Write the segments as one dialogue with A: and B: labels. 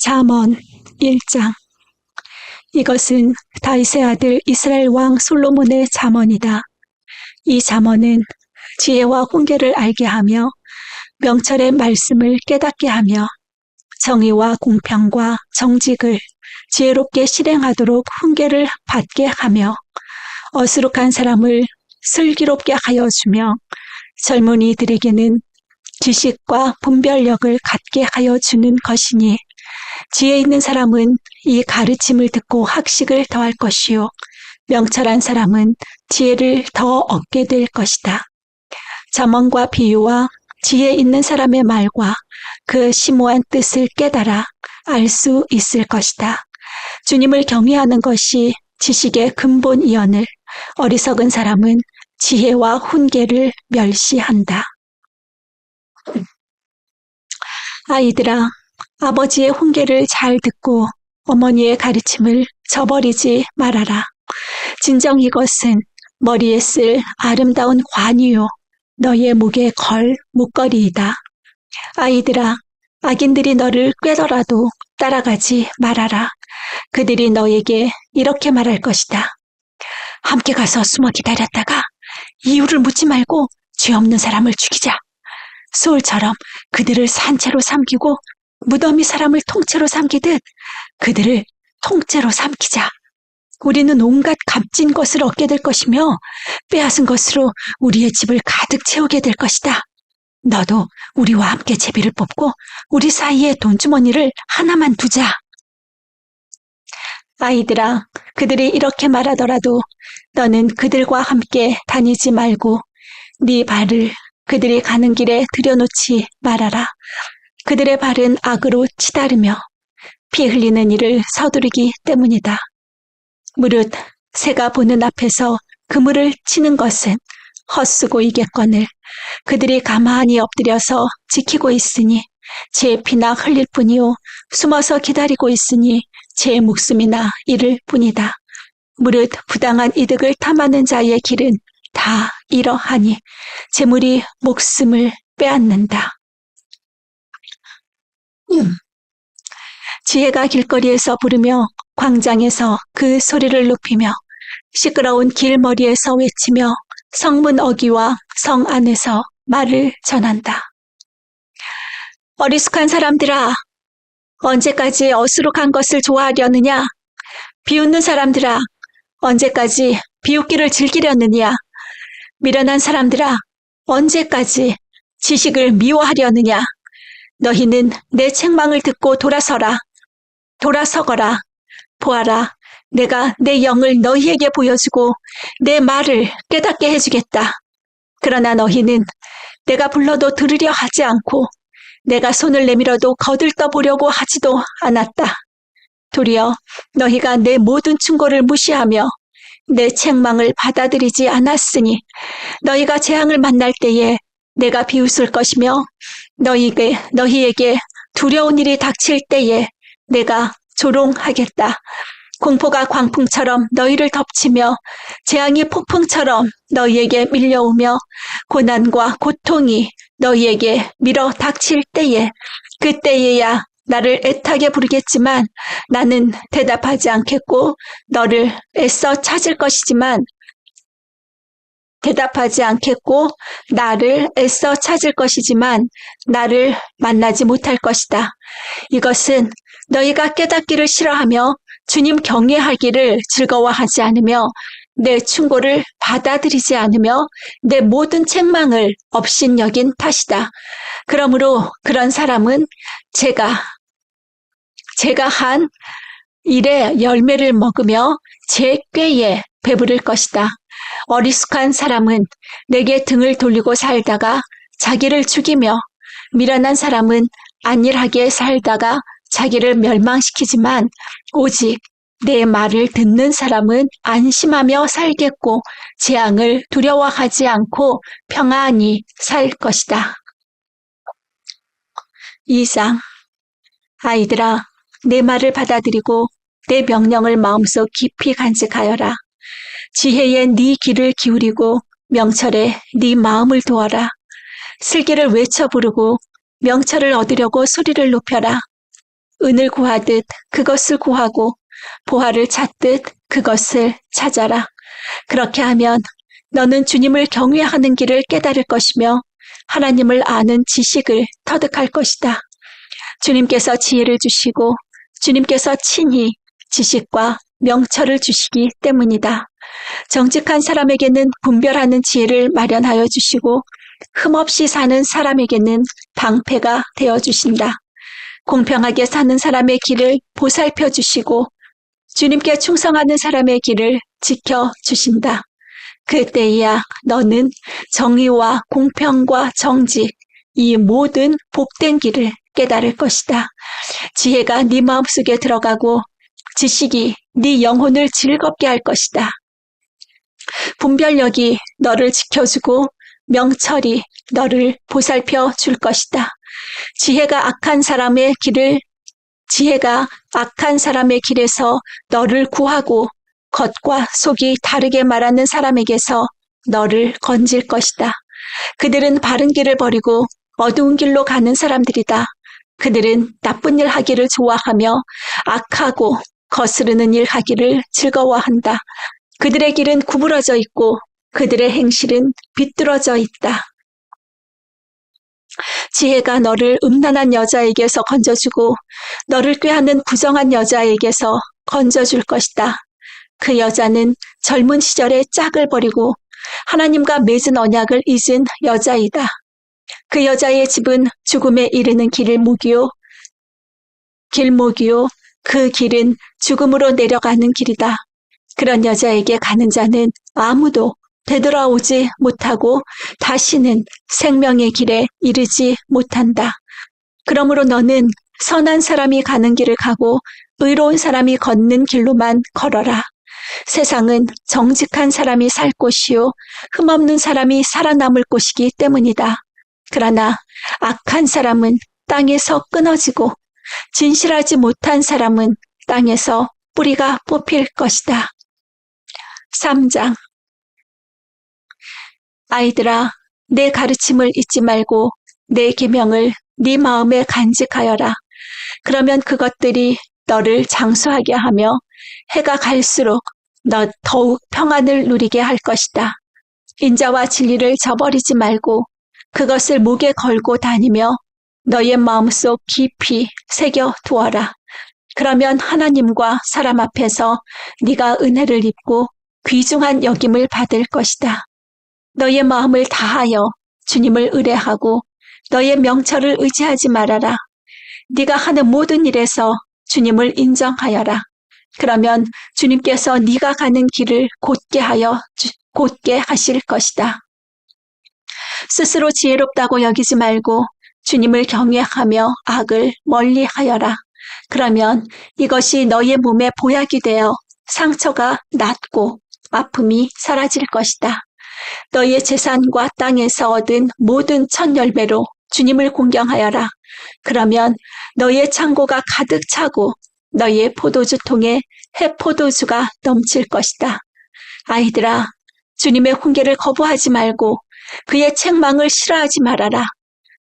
A: 잠언 1장. 이것은 다윗의 아들 이스라엘 왕 솔로몬의 잠언이다. 이 잠언은 지혜와 훈계를 알게 하며 명철의 말씀을 깨닫게 하며 정의와 공평과 정직을 지혜롭게 실행하도록 훈계를 받게 하며 어수룩한 사람을 슬기롭게 하여 주며 젊은이들에게는 지식과 분별력을 갖게 하여 주는 것이니 지혜 있는 사람은 이 가르침을 듣고 학식을 더할 것이요 명철한 사람은 지혜를 더 얻게 될 것이다. 잠언과 비유와 지혜 있는 사람의 말과 그 심오한 뜻을 깨달아 알 수 있을 것이다. 주님을 경외하는 것이 지식의 근본이거늘 어리석은 사람은 지혜와 훈계를 멸시한다. 아이들아, 아버지의 훈계를 잘 듣고 어머니의 가르침을 저버리지 말아라. 진정 이것은 머리에 쓸 아름다운 관이요 너의 목에 걸 목걸이이다. 아이들아, 악인들이 너를 꾀더라도 따라가지 말아라. 그들이 너에게 이렇게 말할 것이다. 함께 가서 숨어 기다렸다가 이유를 묻지 말고 죄 없는 사람을 죽이자. 소울처럼 그들을 산채로 삼키고 무더미 사람을 통째로 삼키듯 그들을 통째로 삼키자. 우리는 온갖 값진 것을 얻게 될 것이며 빼앗은 것으로 우리의 집을 가득 채우게 될 것이다. 너도 우리와 함께 제비를 뽑고 우리 사이에 돈주머니를 하나만 두자. 아이들아, 그들이 이렇게 말하더라도 너는 그들과 함께 다니지 말고 네 발을 그들이 가는 길에 들여놓지 말아라. 그들의 발은 악으로 치다르며 피 흘리는 일을 서두르기 때문이다. 무릇 새가 보는 앞에서 그물을 치는 것은 헛수고이겠거늘 그들이 가만히 엎드려서 지키고 있으니 제 피나 흘릴 뿐이요 숨어서 기다리고 있으니 제 목숨이나 잃을 뿐이다. 무릇 부당한 이득을 탐하는 자의 길은 다 이러하니 재물이 목숨을 빼앗는다. 지혜가 길거리에서 부르며 광장에서 그 소리를 높이며 시끄러운 길머리에서 외치며 성문 어귀와 성 안에서 말을 전한다. 어리숙한 사람들아, 언제까지 어수룩한 것을 좋아하려느냐? 비웃는 사람들아, 언제까지 비웃기를 즐기려느냐? 미련한 사람들아, 언제까지 지식을 미워하려느냐? 너희는 내 책망을 듣고 돌아서거라. 보아라, 내가 내 영을 너희에게 보여주고 내 말을 깨닫게 해주겠다. 그러나 너희는 내가 불러도 들으려 하지 않고 내가 손을 내밀어도 거들떠 보려고 하지도 않았다. 도리어 너희가 내 모든 충고를 무시하며 내 책망을 받아들이지 않았으니 너희가 재앙을 만날 때에 내가 비웃을 것이며 너희에게 두려운 일이 닥칠 때에 내가 조롱하겠다. 공포가 광풍처럼 너희를 덮치며 재앙이 폭풍처럼 너희에게 밀려오며 고난과 고통이 너희에게 밀어 닥칠 때에 그때에야 나를 애타게 부르겠지만 나는 대답하지 않겠고 너를 애써 찾을 것이지만 나를 만나지 못할 것이다. 이것은 너희가 깨닫기를 싫어하며 주님 경외하기를 즐거워하지 않으며 내 충고를 받아들이지 않으며 내 모든 책망을 업신여긴 탓이다. 그러므로 그런 사람은 제가 한 일의 열매를 먹으며 제 꾀에 배부를 것이다. 어리숙한 사람은 내게 등을 돌리고 살다가 자기를 죽이며 미련한 사람은 안일하게 살다가 자기를 멸망시키지만 오직 내 말을 듣는 사람은 안심하며 살겠고 재앙을 두려워하지 않고 평안히 살 것이다. 2장. 아이들아, 내 말을 받아들이고 내 명령을 마음속 깊이 간직하여라. 지혜에 네 귀를 기울이고 명철에 네 마음을 두어라. 슬기를 외쳐 부르고 명철을 얻으려고 소리를 높여라. 은을 구하듯 그것을 구하고 보화를 찾듯 그것을 찾아라. 그렇게 하면 너는 주님을 경외하는 길을 깨달을 것이며 하나님을 아는 지식을 터득할 것이다. 주님께서 지혜를 주시고 주님께서 친히 지식과 명철을 주시기 때문이다. 정직한 사람에게는 분별하는 지혜를 마련하여 주시고 흠없이 사는 사람에게는 방패가 되어 주신다. 공평하게 사는 사람의 길을 보살펴 주시고 주님께 충성하는 사람의 길을 지켜 주신다. 그때야 너는 정의와 공평과 정직, 이 모든 복된 길을 깨달을 것이다. 지혜가 네 마음속에 들어가고 지식이 네 영혼을 즐겁게 할 것이다. 분별력이 너를 지켜주고 명철이 너를 보살펴 줄 것이다. 지혜가 악한 사람의 길에서 너를 구하고 겉과 속이 다르게 말하는 사람에게서 너를 건질 것이다. 그들은 바른 길을 버리고 어두운 길로 가는 사람들이다. 그들은 나쁜 일 하기를 좋아하며 악하고 거스르는 일 하기를 즐거워한다. 그들의 길은 구부러져 있고 그들의 행실은 비뚤어져 있다. 지혜가 너를 음란한 여자에게서 건져주고 너를 꾀하는 부정한 여자에게서 건져줄 것이다. 그 여자는 젊은 시절에 짝을 버리고 하나님과 맺은 언약을 잊은 여자이다. 그 여자의 집은 죽음에 이르는 길목이요. 그 길은 죽음으로 내려가는 길이다. 그런 여자에게 가는 자는 아무도 되돌아오지 못하고 다시는 생명의 길에 이르지 못한다. 그러므로 너는 선한 사람이 가는 길을 가고 의로운 사람이 걷는 길로만 걸어라. 세상은 정직한 사람이 살 곳이요 흠없는 사람이 살아남을 곳이기 때문이다. 그러나 악한 사람은 땅에서 끊어지고 진실하지 못한 사람은 땅에서 뿌리가 뽑힐 것이다. 3장. 아이들아, 내 가르침을 잊지 말고 내 계명을 네 마음에 간직하여라. 그러면 그것들이 너를 장수하게 하며 해가 갈수록 너 더욱 평안을 누리게 할 것이다. 인자와 진리를 저버리지 말고 그것을 목에 걸고 다니며 너의 마음속 깊이 새겨 두어라. 그러면 하나님과 사람 앞에서 네가 은혜를 입고 귀중한 여김을 받을 것이다. 너의 마음을 다하여 주님을 의뢰하고 너의 명철을 의지하지 말아라. 네가 하는 모든 일에서 주님을 인정하여라. 그러면 주님께서 네가 가는 길을 곧게 하실 것이다. 스스로 지혜롭다고 여기지 말고 주님을 경외하며 악을 멀리하여라. 그러면 이것이 너의 몸에 보약이 되어 상처가 낫고 아픔이 사라질 것이다. 너의 재산과 땅에서 얻은 모든 천열배로 주님을 공경하여라. 그러면 너의 창고가 가득 차고 너의 포도주통에 해포도주가 넘칠 것이다. 아이들아, 주님의 훈계를 거부하지 말고 그의 책망을 싫어하지 말아라.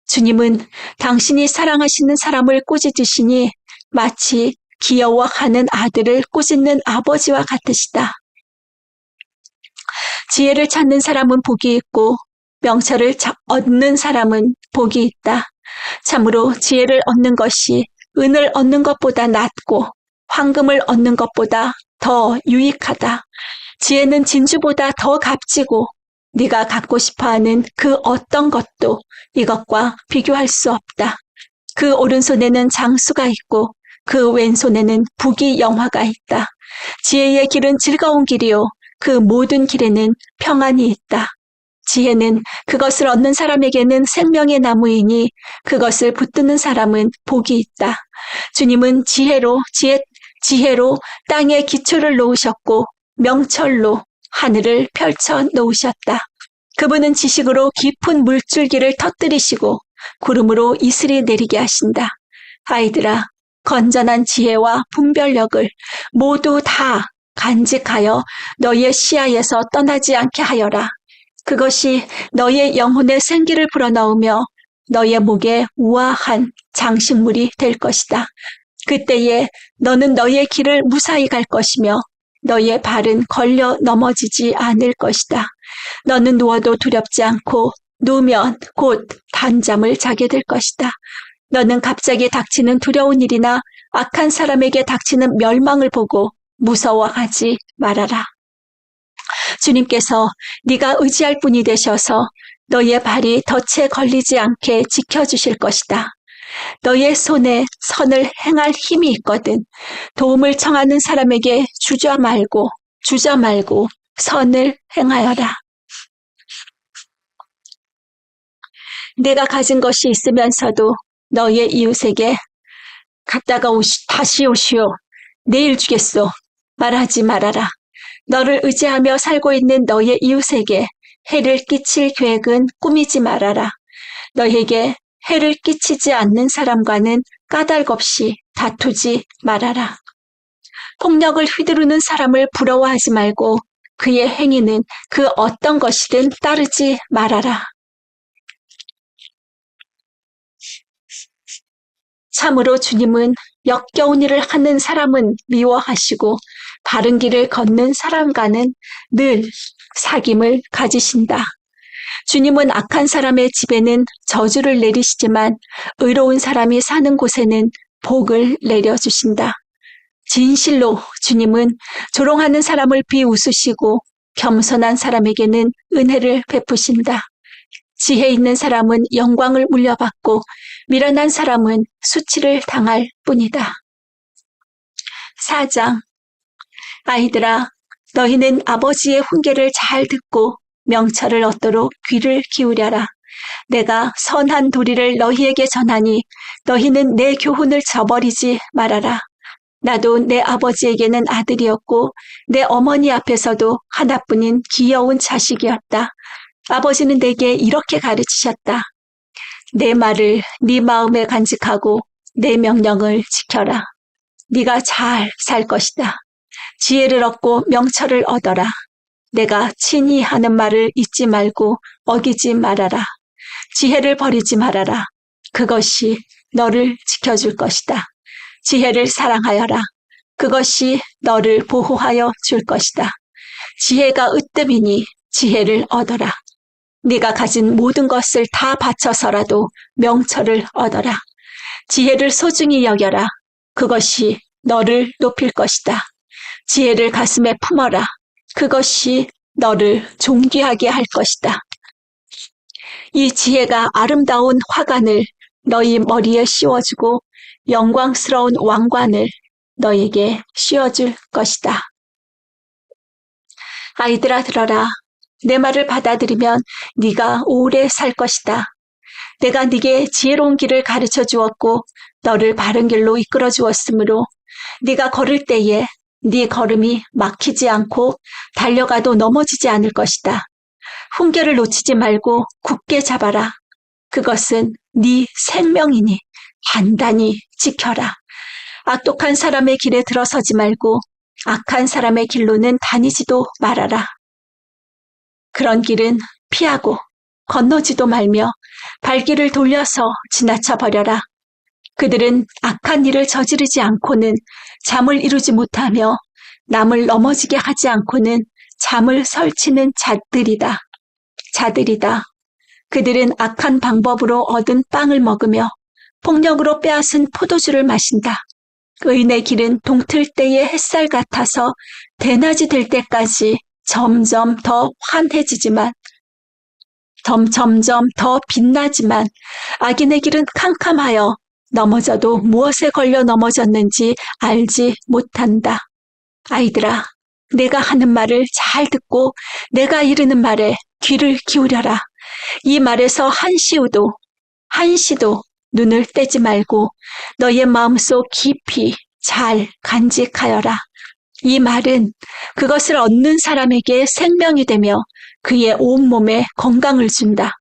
A: 주님은 당신이 사랑하시는 사람을 꾸짖으시니 마치 귀여워하는 아들을 꾸짖는 아버지와 같으시다. 지혜를 찾는 사람은 복이 있고 명철을 얻는 사람은 복이 있다. 참으로 지혜를 얻는 것이 은을 얻는 것보다 낫고 황금을 얻는 것보다 더 유익하다. 지혜는 진주보다 더 값지고 네가 갖고 싶어하는 그 어떤 것도 이것과 비교할 수 없다. 그 오른손에는 장수가 있고 그 왼손에는 북이 영화가 있다. 지혜의 길은 즐거운 길이요 그 모든 길에는 평안이 있다. 지혜는 그것을 얻는 사람에게는 생명의 나무이니 그것을 붙드는 사람은 복이 있다. 주님은 지혜로 땅에 기초를 놓으셨고 명철로 하늘을 펼쳐 놓으셨다. 그분은 지식으로 깊은 물줄기를 터뜨리시고 구름으로 이슬이 내리게 하신다. 아이들아, 건전한 지혜와 분별력을 모두 다 간직하여 너의 시야에서 떠나지 않게 하여라. 그것이 너의 영혼의 생기를 불어넣으며 너의 목에 우아한 장식물이 될 것이다. 그때에 너는 너의 길을 무사히 갈 것이며 너의 발은 걸려 넘어지지 않을 것이다. 너는 누워도 두렵지 않고 누우면 곧 단잠을 자게 될 것이다. 너는 갑자기 닥치는 두려운 일이나 악한 사람에게 닥치는 멸망을 보고 무서워하지 말아라. 주님께서 네가 의지할 분이 되셔서 너의 발이 덫에 걸리지 않게 지켜주실 것이다. 너의 손에 선을 행할 힘이 있거든. 도움을 청하는 사람에게 주저 말고 선을 행하여라. 내가 가진 것이 있으면서도 너의 이웃에게 갔다가 다시 오시오. 내일 주겠소. 말하지 말아라. 너를 의지하며 살고 있는 너의 이웃에게 해를 끼칠 계획은 꾸미지 말아라. 너에게 해를 끼치지 않는 사람과는 까닭없이 다투지 말아라. 폭력을 휘두르는 사람을 부러워하지 말고 그의 행위는 그 어떤 것이든 따르지 말아라. 참으로 주님은 역겨운 일을 하는 사람은 미워하시고 바른 길을 걷는 사람과는 늘 사귐을 가지신다. 주님은 악한 사람의 집에는 저주를 내리시지만 의로운 사람이 사는 곳에는 복을 내려주신다. 진실로 주님은 조롱하는 사람을 비웃으시고 겸손한 사람에게는 은혜를 베푸신다. 지혜 있는 사람은 영광을 물려받고 미련한 사람은 수치를 당할 뿐이다. 4장. 아이들아, 너희는 아버지의 훈계를 잘 듣고 명철을 얻도록 귀를 기울여라. 내가 선한 도리를 너희에게 전하니 너희는 내 교훈을 저버리지 말아라. 나도 내 아버지에게는 아들이었고 내 어머니 앞에서도 하나뿐인 귀여운 자식이었다. 아버지는 내게 이렇게 가르치셨다. 내 말을 네 마음에 간직하고 내 명령을 지켜라. 네가 잘 살 것이다. 지혜를 얻고 명철을 얻어라. 내가 친히 하는 말을 잊지 말고 어기지 말아라. 지혜를 버리지 말아라. 그것이 너를 지켜줄 것이다. 지혜를 사랑하여라. 그것이 너를 보호하여 줄 것이다. 지혜가 으뜸이니 지혜를 얻어라. 네가 가진 모든 것을 다 바쳐서라도 명철을 얻어라. 지혜를 소중히 여겨라. 그것이 너를 높일 것이다. 지혜를 가슴에 품어라. 그것이 너를 존귀하게 할 것이다. 이 지혜가 아름다운 화관을 너희 머리에 씌워주고 영광스러운 왕관을 너에게 씌워줄 것이다. 아이들아 들어라. 내 말을 받아들이면 네가 오래 살 것이다. 내가 네게 지혜로운 길을 가르쳐 주었고 너를 바른 길로 이끌어 주었으므로 네가 걸을 때에 네 걸음이 막히지 않고 달려가도 넘어지지 않을 것이다. 훈계를 놓치지 말고 굳게 잡아라. 그것은 네 생명이니 단단히 지켜라. 악독한 사람의 길에 들어서지 말고 악한 사람의 길로는 다니지도 말아라. 그런 길은 피하고 건너지도 말며 발길을 돌려서 지나쳐 버려라. 그들은 악한 일을 저지르지 않고는 잠을 이루지 못하며 남을 넘어지게 하지 않고는 잠을 설치는 자들이다. 그들은 악한 방법으로 얻은 빵을 먹으며 폭력으로 빼앗은 포도주를 마신다. 의인의 길은 동틀 때의 햇살 같아서 대낮이 될 때까지 점점 더 환해지지만 점점 더 빛나지만 악인의 길은 캄캄하여 넘어져도 무엇에 걸려 넘어졌는지 알지 못한다. 아이들아, 내가 하는 말을 잘 듣고 내가 이르는 말에 귀를 기울여라. 이 말에서 한시도 눈을 떼지 말고 너의 마음속 깊이 잘 간직하여라. 이 말은 그것을 얻는 사람에게 생명이 되며 그의 온몸에 건강을 준다.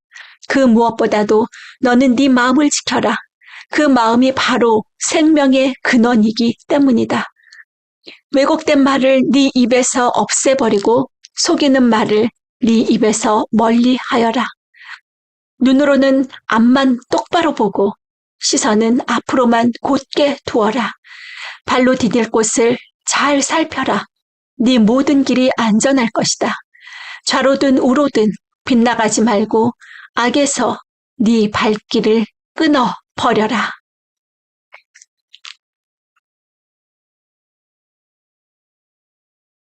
A: 그 무엇보다도 너는 네 마음을 지켜라. 그 마음이 바로 생명의 근원이기 때문이다. 왜곡된 말을 네 입에서 없애버리고 속이는 말을 네 입에서 멀리하여라. 눈으로는 앞만 똑바로 보고 시선은 앞으로만 곧게 두어라. 발로 디딜 곳을 잘 살펴라. 네 모든 길이 안전할 것이다. 좌로든 우로든 빗나가지 말고 악에서 네 발길을 끊어 버려라.